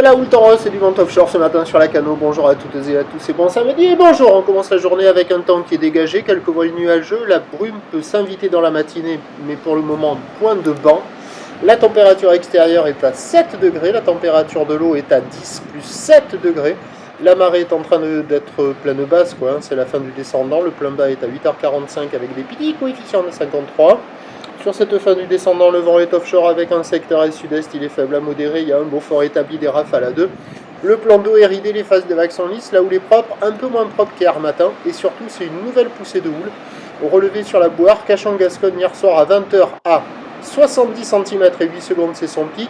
De la Houlton et du vent offshore ce matin sur la Cano. Bonjour à toutes et à tous et bon samedi. Et bonjour, on commence la journée avec un temps qui est dégagé, quelques voiles nuageux. La brume peut s'inviter dans la matinée, mais pour le moment, point de banc. La température extérieure est à 7 degrés, la température de l'eau est à 10 plus 7 degrés. La marée est en train d'être pleine basse, quoi. C'est la fin du descendant. Le plein bas est à 8h45 avec des petits coefficients de 53. Sur cette fin du descendant, le vent est offshore avec un secteur à sud-est, il est faible à modéré, il y a un beau fort établi des rafales à 2. Le plan d'eau est ridé, les phases de vagues sont lisses, là où les propres, un peu moins propre qu'hier matin, et surtout c'est une nouvelle poussée de houle. Relevé sur la bouée Arcachon-Gascogne hier soir à 20h à 70 cm et 8 secondes, c'est son pic.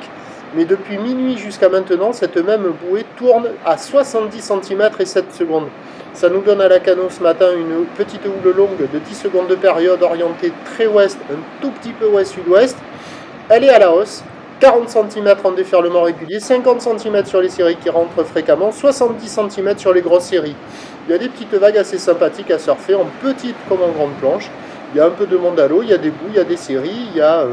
Mais depuis minuit jusqu'à maintenant, cette même bouée tourne à 70 cm et 7 secondes. Ça nous donne à la Cano ce matin une petite houle longue de 10 secondes de période orientée très ouest, un tout petit peu ouest-sud-ouest. Elle est à la hausse, 40 cm en déferlement régulier, 50 cm sur les séries qui rentrent fréquemment, 70 cm sur les grosses séries. Il y a des petites vagues assez sympathiques à surfer, en petite comme en grande planche. Il y a un peu de monde à l'eau, il y a des bouts, il y a des séries, il y a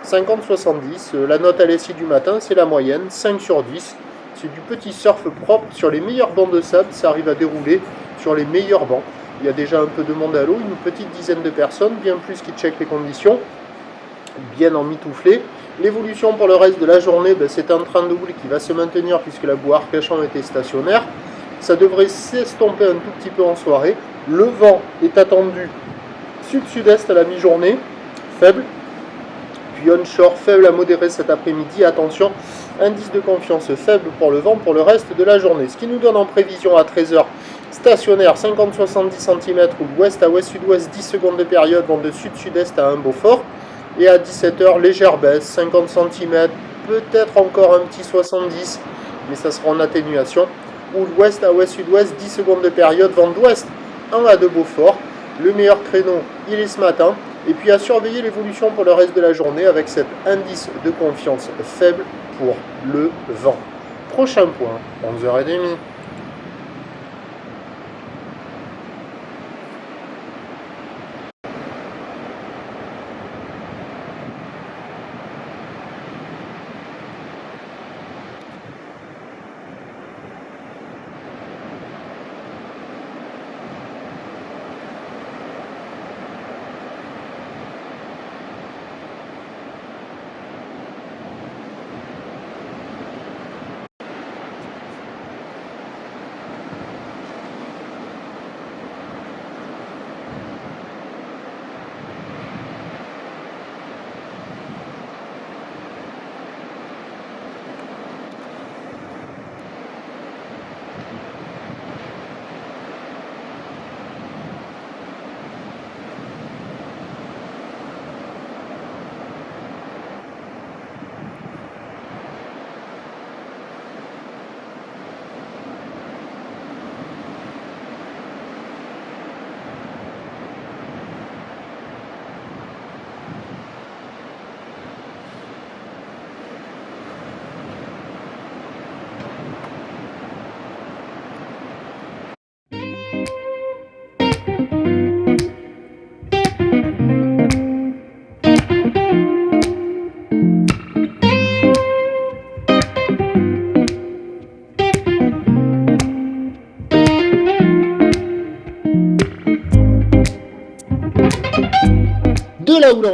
50-70. La note à l'essai du matin, c'est la moyenne, 5 sur 10. C'est du petit surf propre sur les meilleurs bancs de sable, ça arrive à dérouler sur les meilleurs bancs. Il y a déjà un peu de monde à l'eau, une petite dizaine de personnes, bien plus qui checkent les conditions, bien emmitouflées. L'évolution pour le reste de la journée, c'est un train de houle qui va se maintenir puisque la bouée Arcachon était stationnaire. Ça devrait s'estomper un tout petit peu en soirée. Le vent est attendu sud-sud-est à la mi-journée, faible. Puis onshore faible à modéré cet après-midi. Attention, indice de confiance faible pour le vent pour le reste de la journée. Ce qui nous donne en prévision à 13h, stationnaire 50-70 cm ou ouest à ouest-sud-ouest, 10 secondes de période, vent de sud-sud-est à un beau fort. Et à 17h, légère baisse, 50 cm, peut-être encore un petit 70, mais ça sera en atténuation. Ou l'ouest à ouest-sud-ouest, 10 secondes de période, vent d'ouest 1 à 2 Beaufort. Le meilleur créneau, il est ce matin. Et puis à surveiller l'évolution pour le reste de la journée avec cet indice de confiance faible pour le vent. Prochain point, 11h30. De la Houlton.